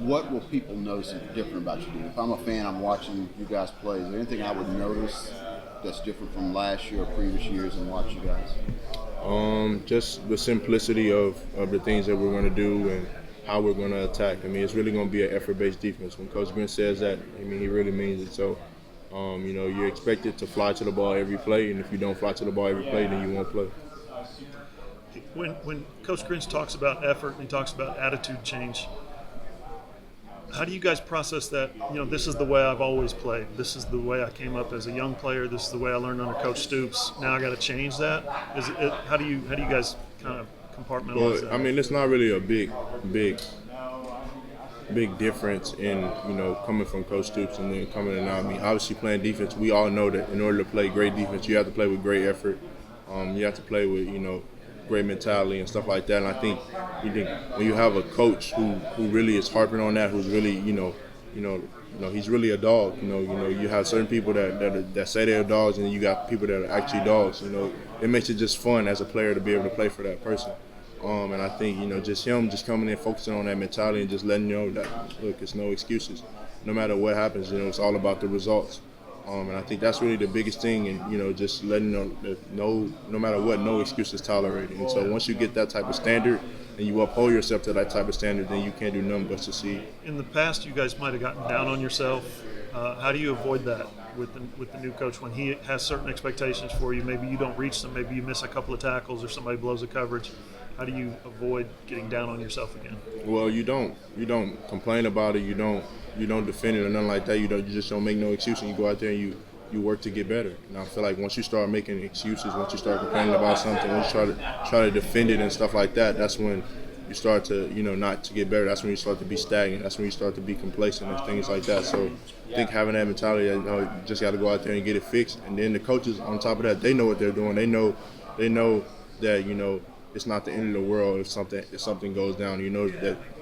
What will people notice different about you? If I'm a fan, I'm watching you guys play. Is there anything I would notice that's different from last year or previous years and watch you guys? Just the simplicity of the things that we're going to do and how we're going to attack. I mean, it's really going to be an effort-based defense. When Coach Green says that, I mean, he really means it. So, you're expected to fly to the ball every play, and if you don't fly to the ball every play, then you won't play. When Coach Grinch talks about effort and he talks about attitude change, how do you guys process that? This is the way I've always played. This is the way I came up as a young player. This is the way I learned under Coach Stoops. Now I got to change that. How do you guys kind of compartmentalize that? I mean, it's not really a big difference in coming from Coach Stoops and then coming to now. I mean, obviously playing defense, we all know that in order to play great defense, you have to play with great effort. You have to play with great mentality and stuff like that. And I think when you have a coach who really is harping on that, who's really he's really a dog. You have certain people that say they're dogs, and then you got people that are actually dogs. It makes it just fun as a player to be able to play for that person. And I think just him just coming in, focusing on that mentality, and just letting you know that look, it's no excuses. No matter what happens, it's all about the results. And I think that's really the biggest thing, and just letting them know that no matter what, no excuses tolerated. And so once you get that type of standard and you uphold yourself to that type of standard, then you can't do nothing but succeed. In the past, you guys might have gotten down on yourself. How do you avoid that with the new coach when he has certain expectations for you? Maybe you don't reach them. Maybe you miss a couple of tackles or somebody blows a coverage. How do you avoid getting down on yourself again? Well, you don't complain about it. You don't defend it or nothing like that. You just don't make no excuse, and you go out there and you work to get better. And I feel like once you start making excuses, once you start complaining about something, once you try to defend it and stuff like that, that's when you start to not to get better. That's when you start to be stagnant. That's when you start to be complacent and things like that. So I think having that mentality, you just got to go out there and get it fixed. And then the coaches on top of that, they know what they're doing. They know that it's not the end of the world if something goes down.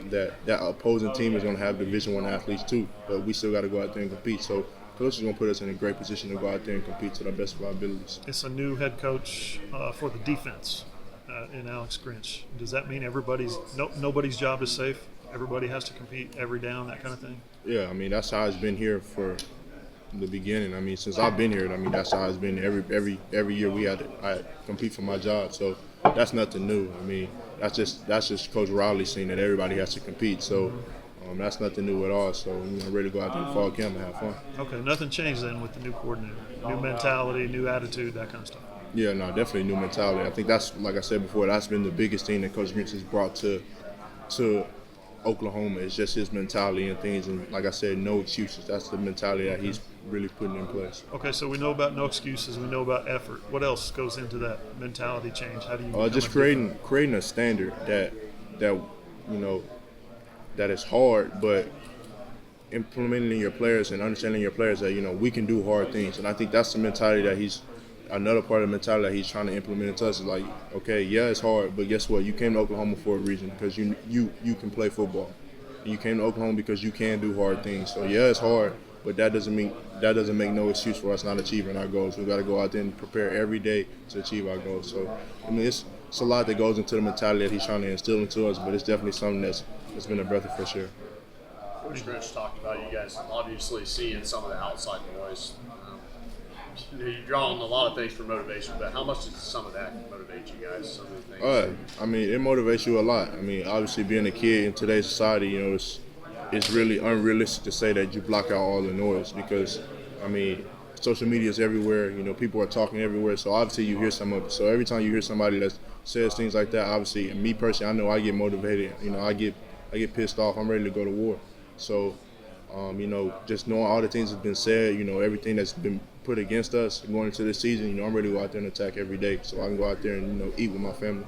That opposing team is going to have Division I athletes too, but we still got to go out there and compete. So coach is going to put us in a great position to go out there and compete to the best of our abilities. It's a new head coach for the defense in Alex Grinch. Does that mean nobody's job is safe? Everybody has to compete every down, that kind of thing? Yeah, I mean that's how it's been here for the beginning. I mean since I've been here, I mean that's how it's been. Every year I compete for my job. So that's nothing new. I mean, that's just Coach Riley saying that everybody has to compete. So that's nothing new at all. So ready to go out there and fall camp and have fun. Okay, nothing changed then with the new coordinator. New mentality, new attitude, that kind of stuff. Yeah, no, definitely new mentality. I think that's, like I said before, that's been the biggest thing that Coach Grinch has brought to Oklahoma. It's just his mentality and things. And like I said, no excuses. That's the mentality that he's really putting in place. Okay, so we know about no excuses. We know about effort. What else goes into that mentality change? How do you just creating a standard that is hard, but implementing in your players and understanding your players that we can do hard things. And I think that's the mentality that another part of the mentality that he's trying to implement into us is like, okay, yeah, it's hard, but guess what? You came to Oklahoma for a reason because you can play football. And you came to Oklahoma because you can do hard things. So yeah, it's hard, but that doesn't make no excuse for us not achieving our goals. We got to go out there and prepare every day to achieve our goals. So I mean, it's a lot that goes into the mentality that he's trying to instill into us, but it's definitely something that's been a breath of fresh air. Coach Grinch talked about you guys obviously seeing some of the outside noise. You draw on a lot of things for motivation, but how much does some of that motivate you guys? Some of the things. I mean, it motivates you a lot. I mean, obviously, being a kid in today's society, it's really unrealistic to say that you block out all the noise because, I mean, social media is everywhere. People are talking everywhere, so obviously you hear some of it. So every time you hear somebody that says things like that, obviously, and me personally, I know I get motivated. I get pissed off. I'm ready to go to war. So, just knowing all the things that's been said, everything that's been put against us going into this season, I'm ready to go out there and attack every day so I can go out there and, eat with my family.